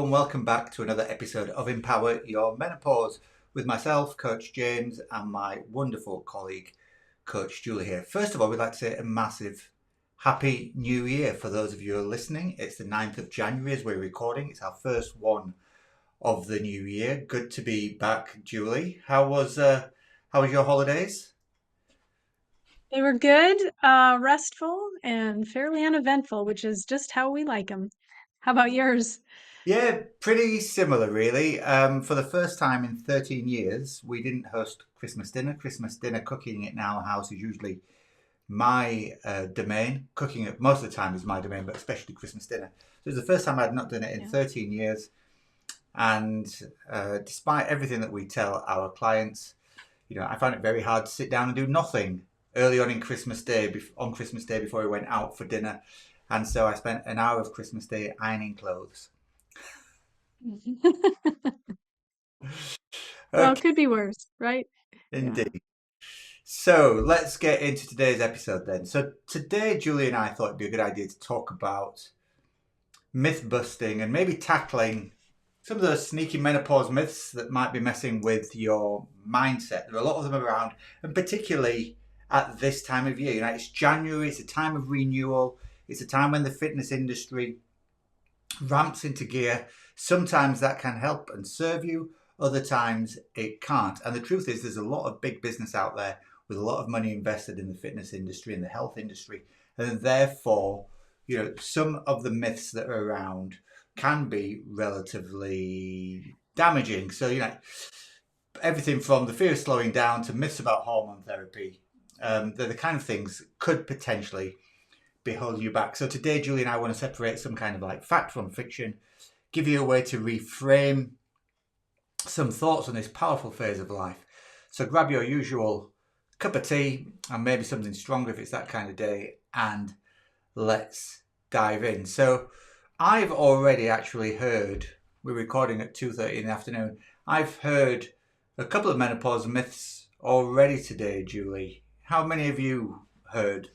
and welcome back to another episode of Empower Your Menopause with myself, Coach James, and my wonderful colleague, Coach Juli here. First of all, we'd like to say a massive Happy New Year for those of you who are listening. It's the 9th of January as we're recording. It's our first one of the new year. Good to be back, Juli. How was your holidays? They were good, restful, and fairly uneventful, which is just how we like them. How about yours? Yeah, pretty similar, really. For the first time in 13 years, we didn't host Christmas dinner. Christmas dinner cooking in our house is usually my domain. Cooking it most of the time is my domain, but especially Christmas dinner. So it was the first time I'd not done it in Yeah. 13 years. And despite everything that we tell our clients, I found it very hard to sit down and do nothing early on in Christmas Day, on Christmas Day before we went out for dinner. And so I spent an hour of Christmas Day ironing clothes. Well, it Okay, could be worse, right? Yeah. indeed. So let's get into today's episode then. So today, Julie and I thought it'd be a good idea to talk about myth busting and maybe tackling some of those sneaky menopause myths that might be messing with your mindset. There are a lot of them around, and particularly at this time of year. It's January, it's a time of renewal, it's a time when the fitness industry ramps into gear. Sometimes that can help and serve you, other times it can't. And the truth is, there's a lot of big business out there with a lot of money invested in the fitness industry and the health industry. And therefore, some of the myths that are around can be relatively damaging. So, everything from the fear of slowing down to myths about hormone therapy, they're the kind of things that could potentially be holding you back. So today, Julie and I want to separate some kind of like fact from fiction, give you a way to reframe some thoughts on this powerful phase of life. So grab your usual cup of tea and maybe something stronger if it's that kind of day, and let's dive in. So I've already actually heard, we're recording at 2:30 in the afternoon, I've heard a couple of menopause myths already today, Julie. How many have you heard?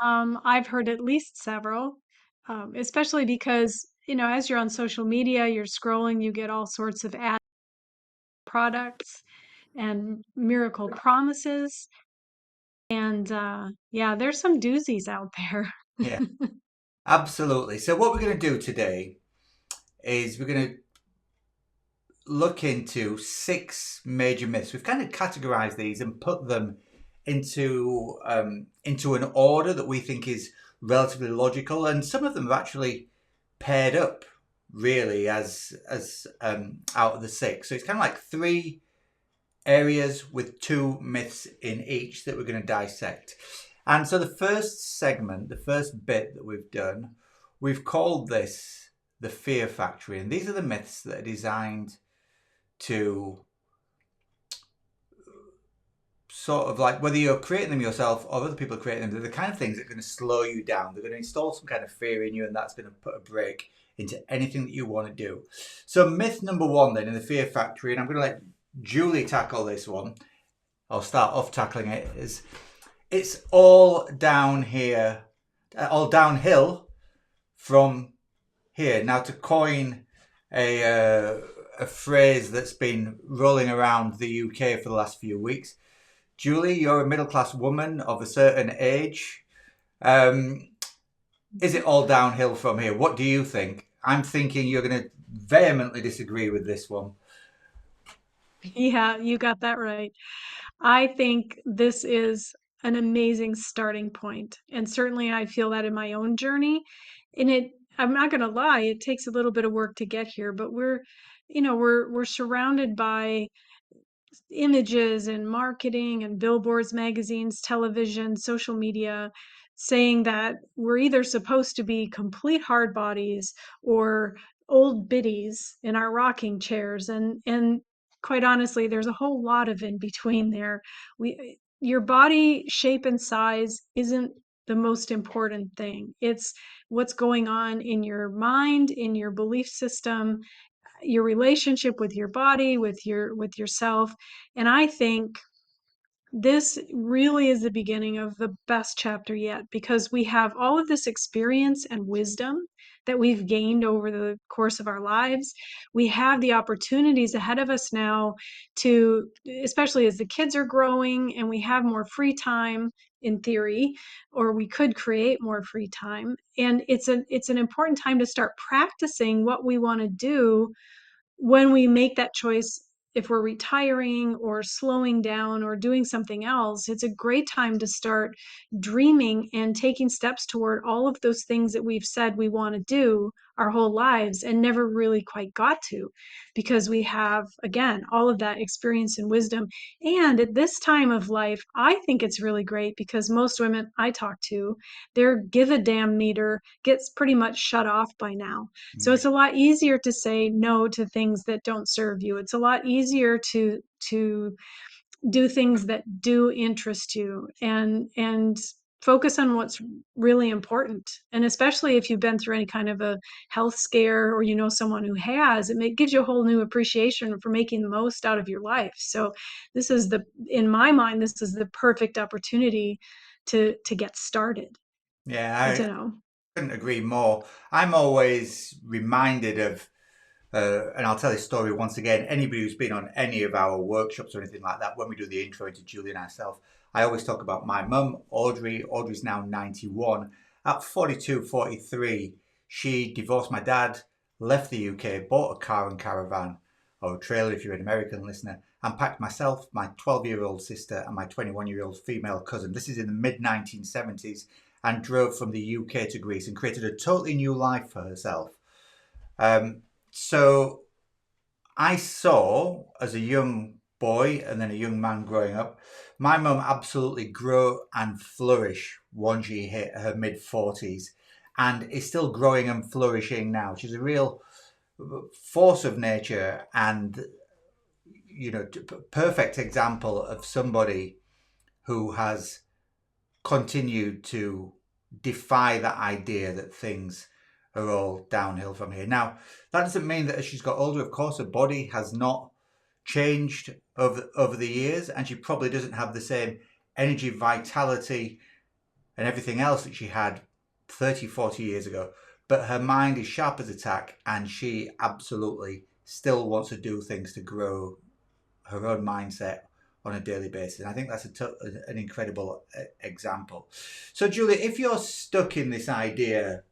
I've heard at least several, especially because, as you're on social media, you're scrolling, you get all sorts of ad products and miracle promises. And yeah, there's some doozies out there. Yeah, absolutely. So what we're going to do today is we're going to look into six major myths. We've kind of categorized these and put them into an order that we think is relatively logical, and some of them have actually paired up really as out of the six. So it's kind of like three areas with two myths in each that we're going to dissect. And so the first segment, the first bit that we've done, we've called this the fear factory, and these are the myths that are designed to sort of like, whether you're creating them yourself or other people are creating them, they're the kind of things that are going to slow you down. They're going to install some kind of fear in you, and that's going to put a brake into anything that you want to do. So myth number one then in the fear factory, and I'm going to let Julie tackle this one. I'll start off tackling it, is it's all down here, all downhill from here. Now, to coin a a phrase that's been rolling around the UK for the last few weeks, Julie, you're a middle class woman of a certain age. Um, is it all downhill from here? What do you think? I'm thinking you're going to vehemently disagree with this one. Yeah, you got that right. I think this is an amazing starting point. And certainly I feel that in my own journey. And I'm not going to lie, it takes a little bit of work to get here, but we're surrounded by images and marketing and billboards, magazines, television, social media saying that we're either supposed to be complete hard bodies or old biddies in our rocking chairs, and quite honestly there's a whole lot of in between there. We Your body shape and size isn't the most important thing. It's what's going on in your mind, in your belief system, your relationship with your body, with yourself. And I think This really is the beginning of the best chapter yet, because we have all of this experience and wisdom that we've gained over the course of our lives. We have the opportunities ahead of us now to, especially as the kids are growing and we have more free time in theory, or we could create more free time. And it's an important time to start practicing what we want to do when we make that choice. If we're retiring or slowing down or doing something else, it's a great time to start dreaming and taking steps toward all of those things that we've said we want to do our whole lives and never really quite got to, because we have, again, all of that experience and wisdom. And at this time of life, I think it's really great because most women I talk to, their give a damn meter gets pretty much shut off by now. So Mm. it's a lot easier to say no to things that don't serve you. It's a lot easier to do things that do interest you, and focus on what's really important. And especially if you've been through any kind of a health scare, or you know someone who has, gives you a whole new appreciation for making the most out of your life. So this is the in my mind, this is the perfect opportunity to get started. Yeah, I I don't know. couldn't agree more. I'm always reminded of, and I'll tell this story once again. Anybody who's been on any of our workshops or anything like that, when we do the intro into Juli and myself, I always talk about my mum, Audrey. Audrey's now 91. At 42, 43, she divorced my dad, left the UK, bought a car and caravan, or a trailer if you're an American listener, and packed myself, my 12-year-old sister, and my 21-year-old female cousin. This is in the mid 1970s, and drove from the UK to Greece and created a totally new life for herself. Um, so I saw as a young boy and then a young man growing up, my mum absolutely grow and flourish once she hit her mid 40s and is still growing and flourishing now. She's a real force of nature and, perfect example of somebody who has continued to defy that idea that things are all downhill from here. Now, that doesn't mean that as she's got older, of course, her body has not changed over the years, and she probably doesn't have the same energy, vitality, and everything else that she had 30, 40 years ago. But her mind is sharp as a tack, and she absolutely still wants to do things to grow her own mindset on a daily basis. And I think that's an incredible example. So, Julie, if you're stuck in this idea,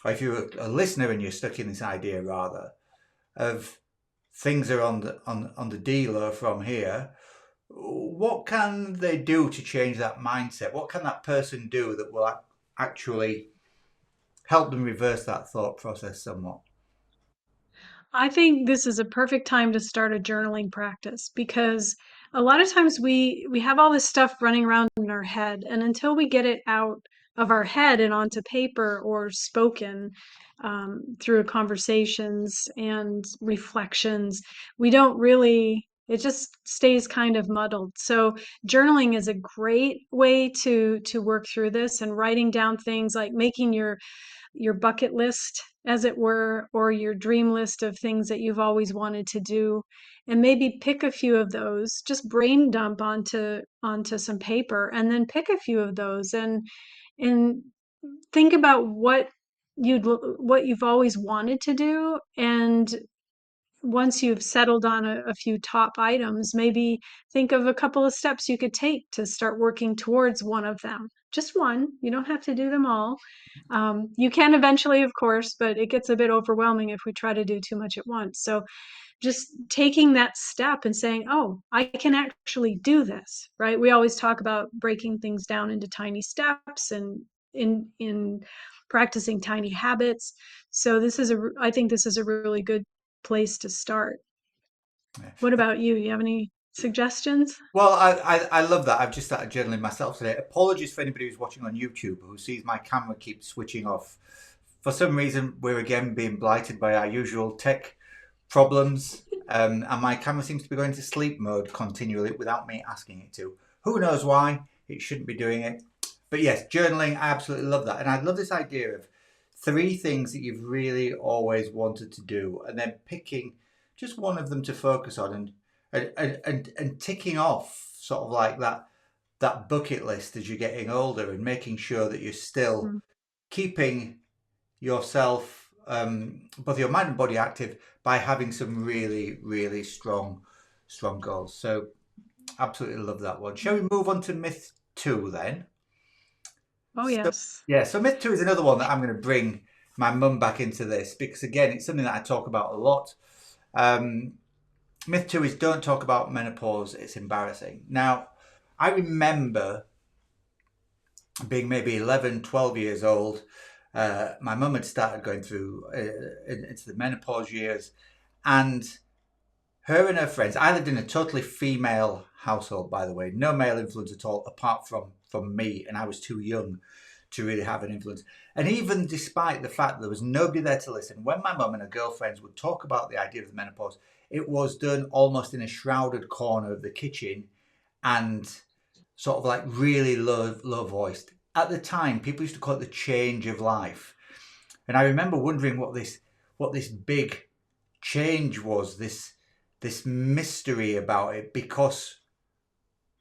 or if you're a listener and you're stuck in this idea rather of things are on the dealer from here, what can they do to change that mindset? What can that person do that will actually help them reverse that thought process somewhat? I think this is a perfect time to start a journaling practice, because a lot of times we have all this stuff running around in our head, and until we get it out of our head and onto paper or spoken, through conversations and reflections, we don't really. It just stays kind of muddled. So journaling is a great way to work through this, and writing down things like making your bucket list, as it were, or your dream list of things that you've always wanted to do, and maybe pick a few of those, just brain dump onto some paper, and then pick a few of those, and think about what you've always wanted to do. And once you've settled on a few top items, maybe think of a couple of steps you could take to start working towards one of them. Just one. You don't have to do them all. You can eventually, of course, but it gets a bit overwhelming if we try to do too much at once. So just taking that step and saying, oh, I can actually do this, right? We always talk about breaking things down into tiny steps, and in practicing tiny habits. So I think this is a really good place to start. What Yeah. about you? You have any suggestions? Well, I love that. I've just started journaling myself today. Apologies for anybody who's watching on YouTube who sees my camera keep switching off. For some reason, we're again being blighted by our usual tech problems, and my camera seems to be going to sleep mode continually without me asking it to. Who knows why? It shouldn't be doing it. But yes, journaling, I absolutely love that. And I love this idea of three things that you've really always wanted to do, and then picking just one of them to focus on, and ticking off sort of like that bucket list as you're getting older and making sure that you're still Mm. keeping yourself, both your mind and body active by having some really, really strong goals. So absolutely love that one. Shall we move on to myth two then? Oh, So, yes. yeah, so myth two is another one that I'm going to bring my mum back into this because, again, it's something that I talk about a lot. Um, myth two is don't talk about menopause, it's embarrassing. Now, I remember being maybe 11, 12 years old. My mum had started going through into the menopause years, and her and her friends. I lived in a totally female household, by the way, no male influence at all, apart from me, and I was too young to really have an influence. And even despite the fact that there was nobody there to listen, when my mum and her girlfriends would talk about the idea of the menopause, it was done almost in a shrouded corner of the kitchen and sort of like really low voiced. At the time, people used to call it the change of life. And I remember wondering what this big change was, this mystery about it, because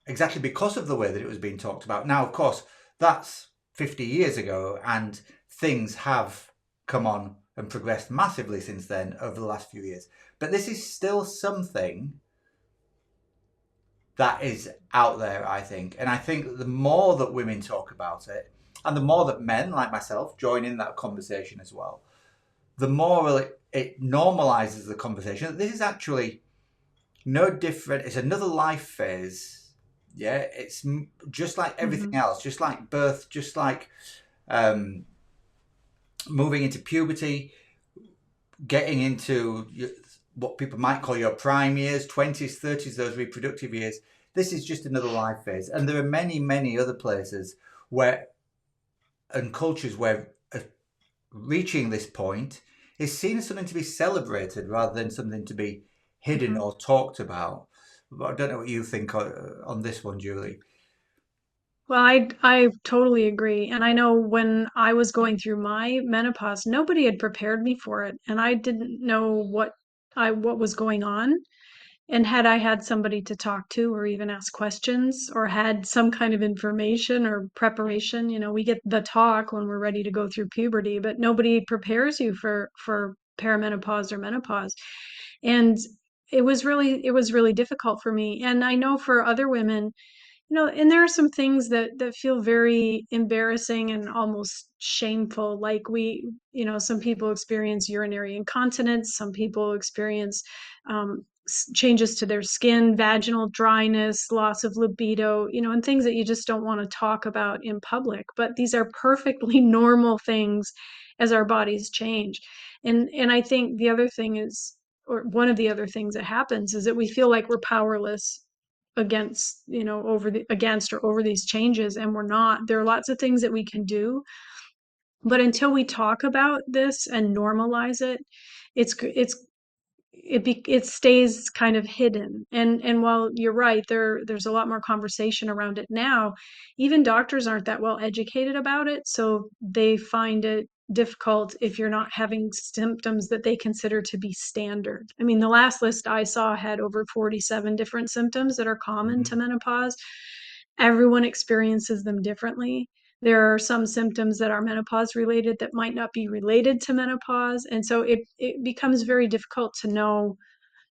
exactly because of the way that it was being talked about. Now, of course, that's 50 years ago, and things have come on and progressed massively since then over the last few years. But this is still something that is out there, I think. And I think that the more that women talk about it, and the more that men like myself join in that conversation as well, the more it normalizes the conversation that this is actually no different. It's another life phase. Yeah, it's just like everything Hmm. else, just like birth, just like um, moving into puberty, getting into what people might call your prime years, 20s, 30s, those reproductive years. This is just another life phase. And there are many, many other places where, and cultures where reaching this point is seen as something to be celebrated rather than something to be hidden Hmm. or talked about. But I don't know what you think on this one, Julie. Well, I totally agree. And I know when I was going through my menopause, nobody had prepared me for it, and I didn't know what was going on. And had I had somebody to talk to or even ask questions or had some kind of information or preparation, we get the talk when we're ready to go through puberty, but nobody prepares you for perimenopause or menopause. And it was really difficult for me. And I know for other women, and there are some things that feel very embarrassing and almost shameful. Like some people experience urinary incontinence, some people experience changes to their skin, vaginal dryness, loss of libido, and things that you just don't want to talk about in public. But these are perfectly normal things as our bodies change. And I think the other thing is, or one of the other things that happens is that we feel like we're powerless against or over these changes, and we're not. There are lots of things that we can do, but until we talk about this and normalize it, it stays kind of hidden. And while you're right, there's a lot more conversation around it now. Even doctors aren't that well educated about it, so they find it difficult if you're not having symptoms that they consider to be standard. I mean, the last list I saw had over 47 different symptoms that are common to Mm-hmm. menopause. Everyone experiences them differently. There are some symptoms that are menopause related that might not be related to menopause. And so it becomes very difficult to know,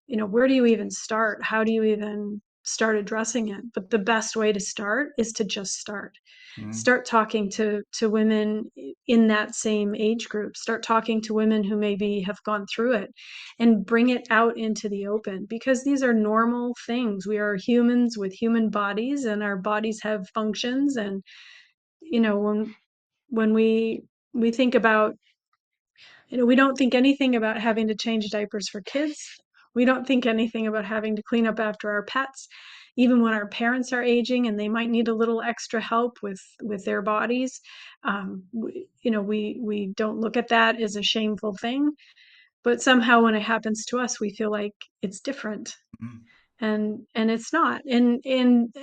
where do you even start? How do you even start addressing it? But the best way to start is to just start. Mm-hmm. Start talking to women in that same age group. Start talking to women who maybe have gone through it and bring it out into the open, because these are normal things. We are humans with human bodies, and our bodies have functions. And when we think about, we don't think anything about having to change diapers for kids. We don't think anything about having to clean up after our pets, even when our parents are aging and they might need a little extra help with their bodies. We don't look at that as a shameful thing, but somehow when it happens to us, we feel like it's different, and it's not. And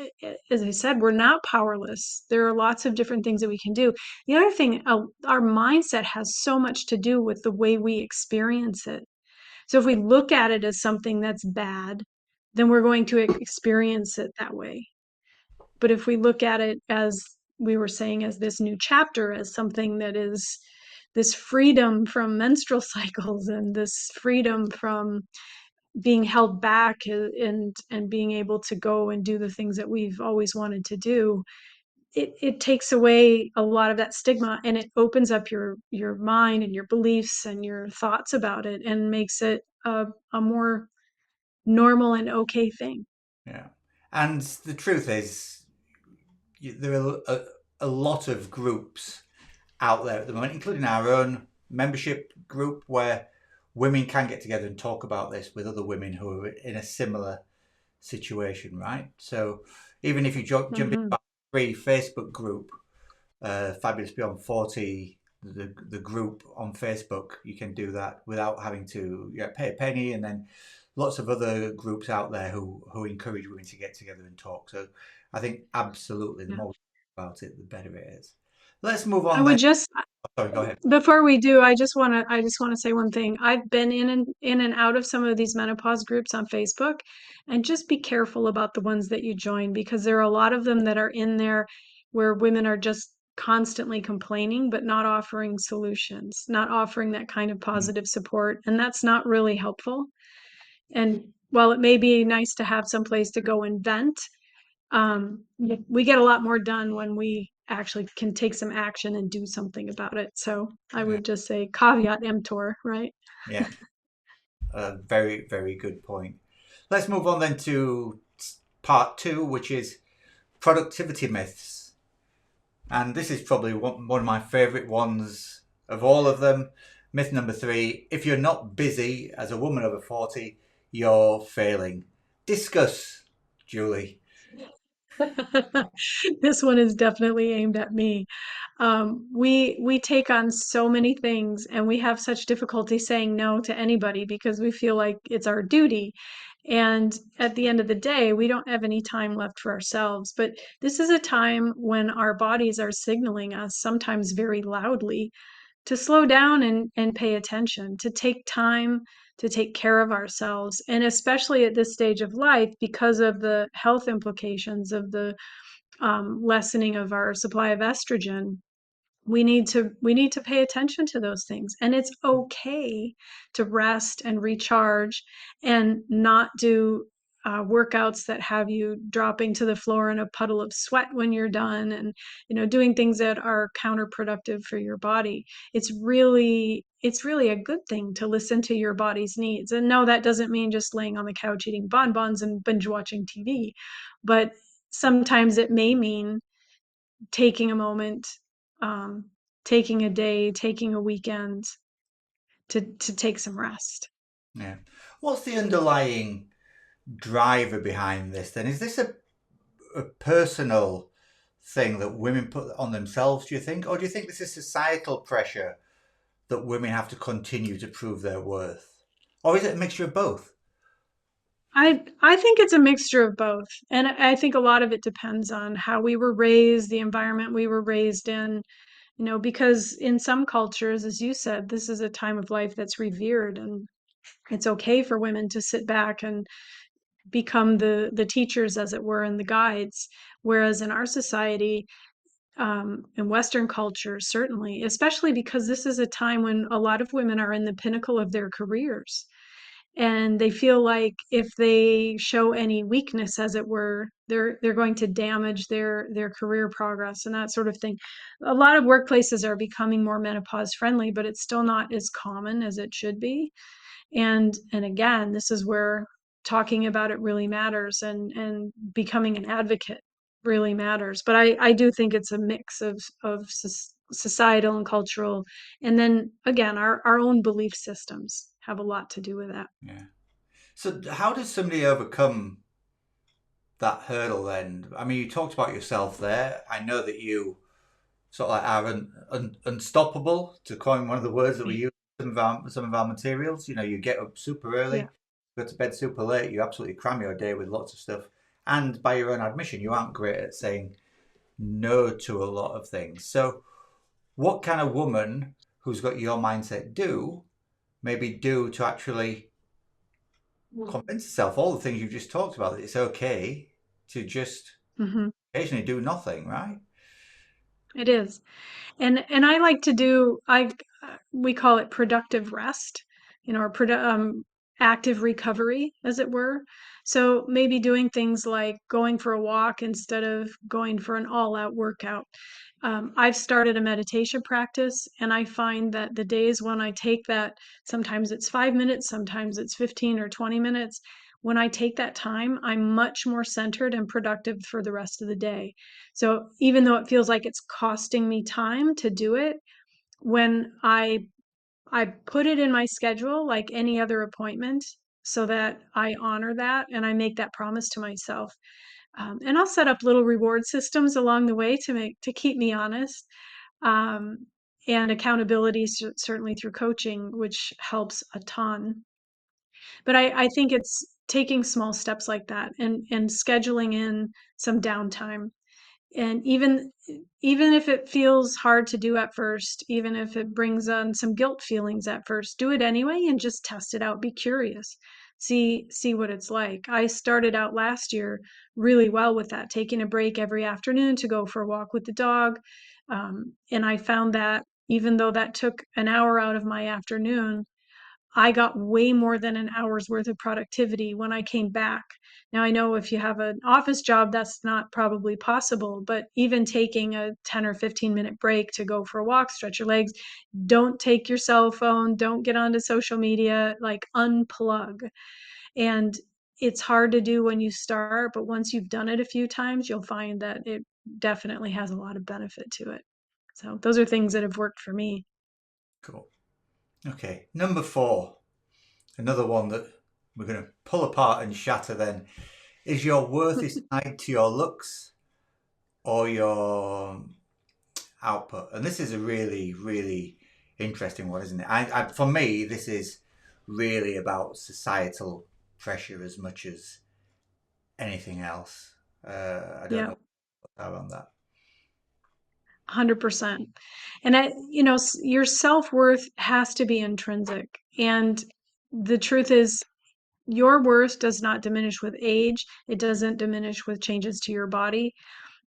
as I said, we're not powerless. There are lots of different things that we can do. The other thing, our mindset has so much to do with the way we experience it. So if we look at it as something that's bad, then we're going to experience it that way. But if we look at it, as we were saying, as this new chapter, as something that is this freedom from menstrual cycles and this freedom from being held back, and being able to go and do the things that we've always wanted to do, it takes away a lot of that stigma, and it opens up your mind and your beliefs and your thoughts about it, and makes it a more normal and okay thing. Yeah. And the truth is, there are a lot of groups out there at the moment, including our own membership group, where women can get together and talk about this with other women who are in a similar situation, right? So even if you jump into Hmm. a free Facebook group, Fabulous Beyond 40, the group on Facebook, you can do that without having to pay a penny. And then lots of other groups out there who encourage women to get together and talk. So I think absolutely the Yeah. more we talk about it, the better it is. Let's move I on then. would just Oh, sorry, go ahead. Before we do, I just want to say one thing. I've been in and out of some of these menopause groups on Facebook, and just be careful about the ones that you join, because there are a lot of them that are in there where women are just constantly complaining but not offering solutions, not offering that kind of Mm, positive support, and that's not really helpful. And while it may be nice to have some place to go and vent, we get a lot more done when we actually can take some action and do something about it. So I yeah, would just say caveat emptor, right? yeah, a very, very good point. Let's move on then to part two, which is productivity myths. And this is probably one of my favourite ones of all of them. Myth number three: if you're not busy as a woman over 40, you're failing. Discuss, Julie. This one is definitely aimed at me. We take on so many things, and we have such difficulty saying no to anybody because we feel like it's our duty. And at the end of the day, we don't have any time left for ourselves. But this is a time when our bodies are signaling us, sometimes very loudly, to slow down and pay attention, to take time to take care of ourselves. And especially at this stage of life, because of the health implications of the lessening of our supply of estrogen, we need to pay attention to those things. And it's okay to rest and recharge, and not do workouts that have you dropping to the floor in a puddle of sweat when you're done, and doing things that are counterproductive for your body. It's really a good thing to listen to your body's needs. And no, that doesn't mean just laying on the couch eating bonbons and binge watching TV, but sometimes it may mean taking a moment, um, taking a day, taking a weekend to take some rest. Yeah. What's the underlying driver behind this then? Is this a personal thing that women put on themselves, do you think? Or do you think this is societal pressure that women have to continue to prove their worth? Or is it a mixture of both? I think it's a mixture of both, and I think a lot of it depends on how we were raised, the environment we were raised in. Because in some cultures, as you said, this is a time of life that's revered, and it's okay for women to sit back and become the teachers, as it were, and the guides. Whereas in our society, in Western culture, certainly, especially because this is a time when a lot of women are in the pinnacle of their careers. And they feel like if they show any weakness, as it were, they're going to damage their career progress and that sort of thing. A lot of workplaces are becoming more menopause friendly, but it's still not as common as it should be. And again, this is where talking about it really matters, and becoming an advocate really matters. But I do think it's a mix of societal and cultural, and then again, our own belief systems have a lot to do with that. Yeah. So how does somebody overcome that hurdle then? I mean, you talked about yourself there. I know that you sort of like are unstoppable, to coin one of the words that we use in some of our materials. You know, you get up super Yeah. early, go to bed super late, you absolutely cram your day with lots of stuff. And by your own admission, you aren't great at saying no to a lot of things. So, what can a woman who's got your mindset maybe do to actually convince herself all the things you've just talked about, that it's okay to just Mhm. occasionally do nothing, right? It is. And I like to do I we call it productive rest, or active recovery, as it were. So maybe doing things like going for a walk instead of going for an all-out workout. I've started a meditation practice, and I find that the days when I take that, sometimes it's 5 minutes, sometimes it's 15 or 20 minutes. When I take that time, I'm much more centered and productive for the rest of the day. So even though it feels like it's costing me time to do it, when I put it in my schedule like any other appointment, so that I honor that and I make that promise to myself. And I'll set up little reward systems along the way to keep me honest. Um, and accountability, certainly through coaching, which helps a ton. But I think it's taking small steps like that, and scheduling in some downtime. And even if it feels hard to do at first, even if it brings on some guilt feelings at first, do it anyway and just test it out. Be curious. See what it's like. I started out last year really well with that, taking a break every afternoon to go for a walk with the dog. And I found that even though that took an hour out of my afternoon, I got way more than an hour's worth of productivity when I came back. Now, I know if you have an office job, that's not probably possible, but even taking a 10 or 15-minute break to go for a walk, stretch your legs, don't take your cell phone, don't get onto social media, like unplug. And it's hard to do when you start, but once you've done it a few times, you'll find that it definitely has a lot of benefit to it. So those are things that have worked for me. Cool. Okay, number 4, another one that we're going to pull apart and shatter then, is your worth is tied to your looks or your output. And this is a really, really interesting one, isn't it? For me, this is really about societal pressure as much as anything else. I don't Yeah. know what around that. 100%. And your self-worth has to be intrinsic. And the truth is, your worth does not diminish with age. It doesn't diminish with changes to your body.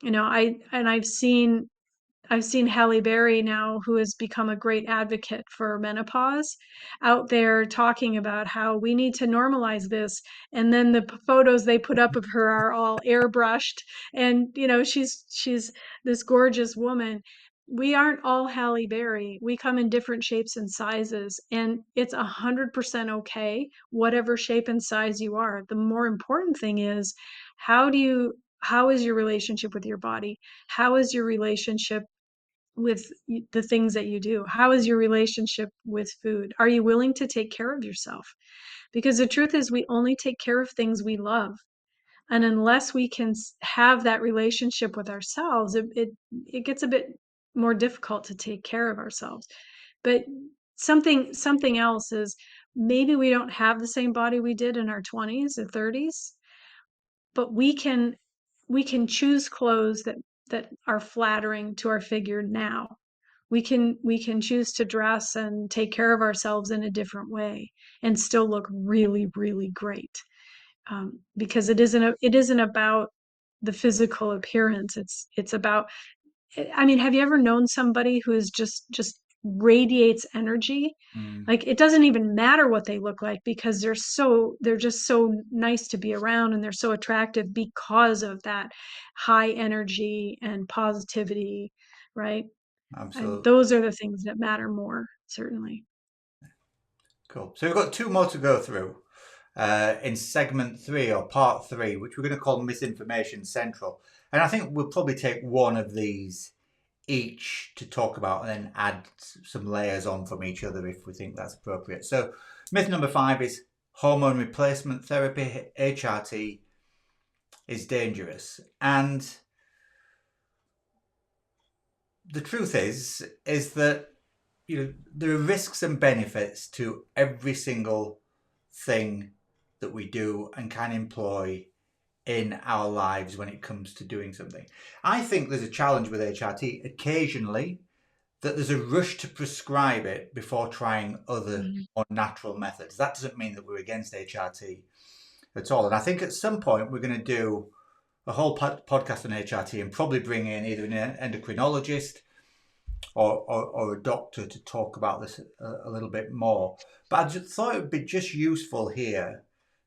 I've seen Halle Berry now, who has become a great advocate for menopause, out there talking about how we need to normalize this. And then the photos they put up of her are all airbrushed, and she's this gorgeous woman. We aren't all Halle Berry. We come in different shapes and sizes, and it's 100% okay, whatever shape and size you are. The more important thing is, how is your relationship with your body? How is your relationship with the things that you do? How is your relationship with food? Are you willing to take care of yourself? Because the truth is, we only take care of things we love. And unless we can have that relationship with ourselves, it gets a bit more difficult to take care of ourselves. But something else is, maybe we don't have the same body we did in our 20s or 30s, but we can choose clothes that are flattering to our figure now. We can choose to dress and take care of ourselves in a different way and still look really, really great. Because it isn't about the physical appearance. It's about, I mean, have you ever known somebody who is just radiates energy? Mm, Like, it doesn't even matter what they look like, because they're just so nice to be around, and they're so attractive because of that high energy and positivity, right? And absolutely. those are the things that matter more, certainly. Cool. So we've got 2 more to go through in segment 3 or part 3, which we're going to call Misinformation Central. And I think we'll probably take one of these each to talk about and then add some layers on from each other if we think that's appropriate. So, myth number 5 is hormone replacement therapy, HRT, is dangerous. And the truth is that there are risks and benefits to every single thing that we do and can employ in our lives when it comes to doing something. I think there's a challenge with HRT occasionally, that there's a rush to prescribe it before trying other Mhm. more natural methods. That doesn't mean that we're against HRT at all. And I think at some point we're going to do a whole podcast on HRT and probably bring in either an endocrinologist or a doctor to talk about this a little bit more. But I just thought it would be just useful here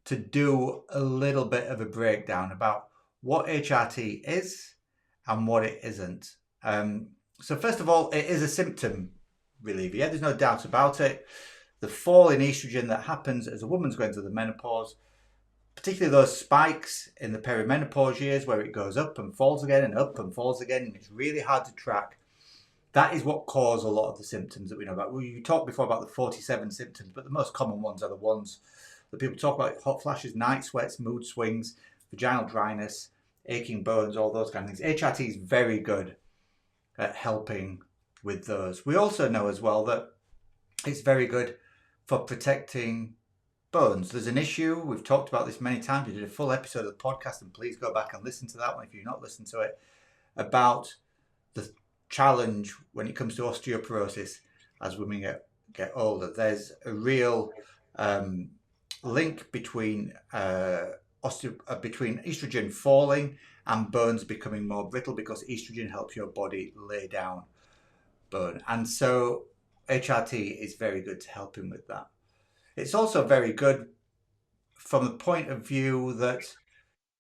to do a little bit of a breakdown about what HRT is and what it isn't. So first of all, it is a symptom reliever. Yeah, there's no doubt about it. The fall in estrogen that happens as a woman's going through the menopause, particularly those spikes in the perimenopause years where it goes up and falls again and up and falls again, and it's really hard to track. That is what cause a lot of the symptoms that we know about. Well, you talked before about the 47 symptoms, but the most common ones are the ones that people talk about: hot flashes, night sweats, mood swings, vaginal dryness, aching bones, all those kind of things. HRT is very good at helping with those. We also know as well that it's very good for protecting bones. There's an issue, we've talked about this many times. We did a full episode of the podcast, and please go back and listen to that one if you've not listened to it, about the challenge when it comes to osteoporosis as women get older. There's a real link between between estrogen falling and bones becoming more brittle, because estrogen helps your body lay down bone, and so HRT is very good to help him with that. It's also very good from the point of view that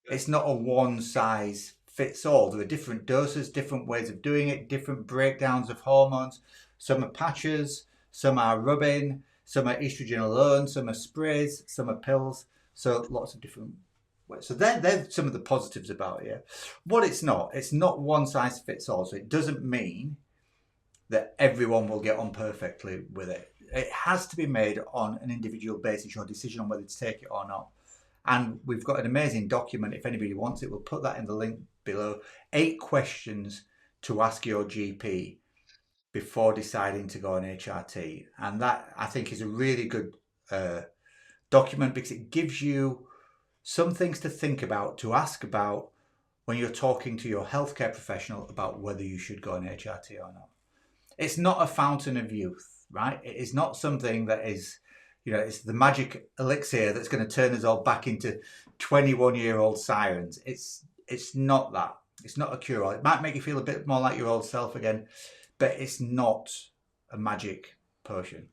it's not a one size fits all. There are different doses, different ways of doing it, different breakdowns of hormones. Some are patches, some are rubbing, some are estrogen alone, some are sprays, some are pills. So lots of different ways. So they're some of the positives about it. What it's not one size fits all. So it doesn't mean that everyone will get on perfectly with it. It has to be made on an individual basis, your decision on whether to take it or not. And we've got an amazing document. If anybody wants it, we'll put that in the link below. 8 questions to ask your GP before deciding to go on HRT. And that, I think, is a really good document, because it gives you some things to think about, to ask about when you're talking to your healthcare professional about whether you should go on HRT or not. It's not a fountain of youth, right? It is not something that is, it's the magic elixir that's going to turn us all back into 21-year-old sirens. It's not that. It's not a cure-all. It might make you feel a bit more like your old self again, but it's not a magic potion.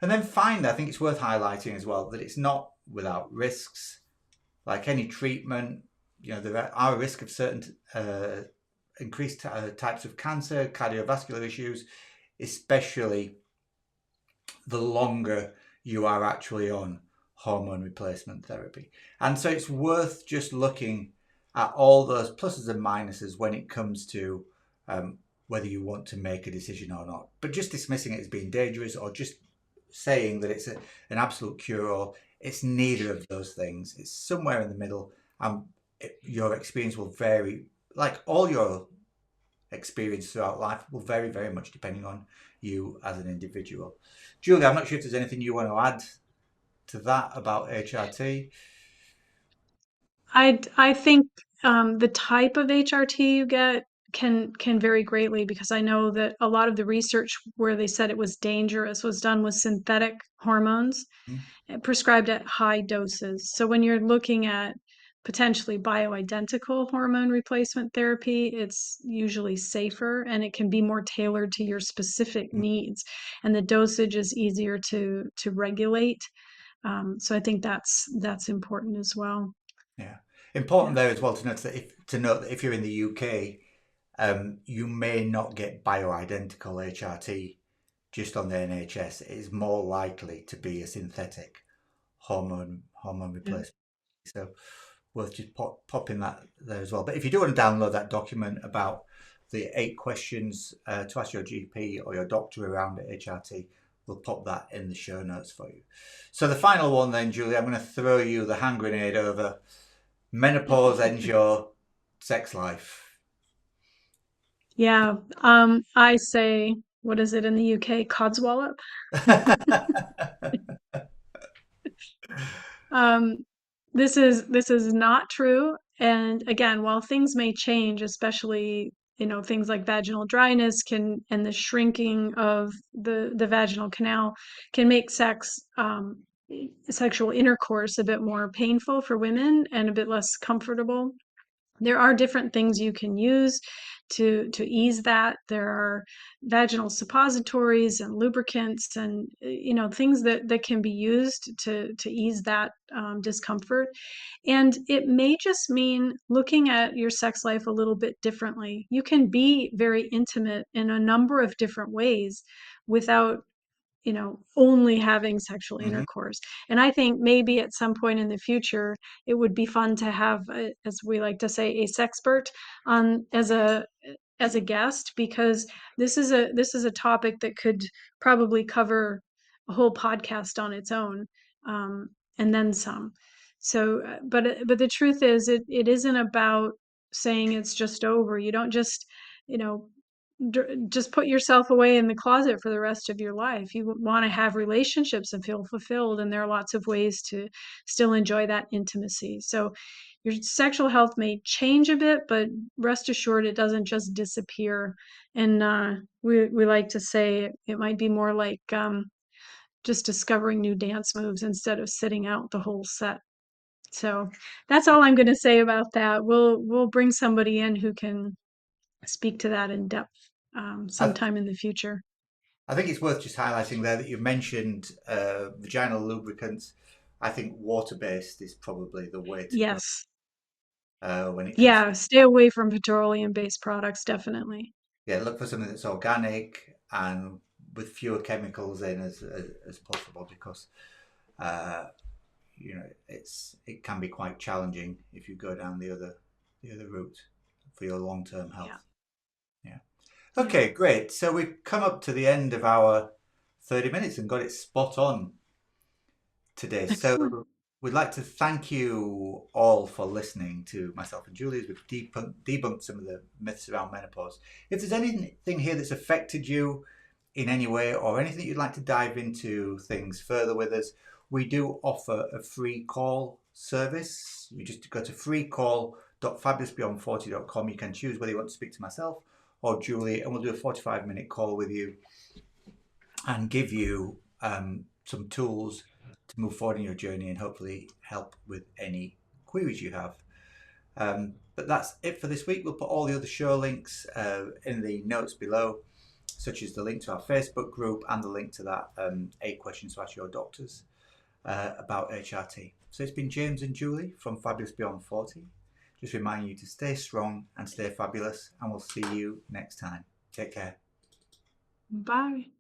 And then finally, I think it's worth highlighting as well that it's not without risks. Like any treatment, there are a risk of certain increased types of cancer, cardiovascular issues, especially the longer you are actually on hormone replacement therapy. And so it's worth just looking at all those pluses and minuses when it comes to whether you want to make a decision or not. But just dismissing it as being dangerous or just saying that it's an absolute cure-all, it's neither of those things. It's somewhere in the middle, and your experience will vary, like all your experience throughout life will vary very much depending on you as an individual. Julie, I'm not sure if there's anything you want to add to that about HRT. I think the type of HRT you get can vary greatly, because I know that a lot of the research where they said it was dangerous was done with synthetic hormones prescribed at high doses. So when you're looking at potentially bioidentical hormone replacement therapy, it's usually safer and it can be more tailored to your specific needs, and the dosage is easier to regulate. So I think that's important as well. Yeah, important Yeah. there as well to note that if you're in the UK, you may not get bioidentical HRT just on the NHS. It is more likely to be a synthetic hormone Yeah. replacement. So worth just popping that there as well. But if you do want to download that document about the 8 questions to ask your GP or your doctor around HRT, we'll pop that in the show notes for you. So the final one then, Julie, I'm going to throw you the hand grenade over. Menopause ends your sex life. Yeah. I say, what is it in the UK? Codswallop. Um, this is not true. And again, while things may change, especially things like vaginal dryness can and the shrinking of the vaginal canal can make sexual intercourse a bit more painful for women and a bit less comfortable. There are different things you can use to ease that. There are vaginal suppositories and lubricants and things that can be used to ease that discomfort. And it may just mean looking at your sex life a little bit differently. You can be very intimate in a number of different ways without only having sexual Hmm. intercourse. And I think maybe at some point in the future, it would be fun to have, as we like to say, a sexpert on as a guest, because this is a topic that could probably cover a whole podcast on its own, and then some. So, but the truth is, it isn't about saying it's just over. You don't just you know just put yourself away in the closet for the rest of your life. You want to have relationships and feel fulfilled, and there are lots of ways to still enjoy that intimacy. So your sexual health may change a bit, but rest assured it doesn't just disappear. And we like to say it might be more like just discovering new dance moves instead of sitting out the whole set. So that's all I'm going to say about that. We'll bring somebody in who can speak to that in depth I, sometime in the future. I think it's worth just highlighting there that you've mentioned vaginal lubricants. I think water-based is probably the way to go Yes. when it comes. Yeah, stay away from petroleum-based products, definitely. Yeah, look for something that's organic and with fewer chemicals in as possible, because uh, it can be quite challenging if you go down the other route for your long-term Yeah. health. Yeah. Yeah. Okay, great. So we've come up to the end of our 30 minutes and got it spot on today. Excellent. So we'd like to thank you all for listening to myself and Julie as we've debunked some of the myths around menopause. If there's anything here that's affected you in any way, or anything you'd like to dive into things further with us, we do offer a free call service. You just go to freecall.fabulousbeyond40.com. You can choose whether you want to speak to myself or Julie, and we'll do a 45-minute call with you and give you some tools to move forward in your journey and hopefully help with any queries you have. But that's it for this week. We'll put all the other show links in the notes below, such as the link to our Facebook group and the link to that 8 questions to ask your doctors about HRT. So it's been James and Julie from Fabulous Beyond 40. Just reminding you to stay strong and stay fabulous, and we'll see you next time. Take care. Bye.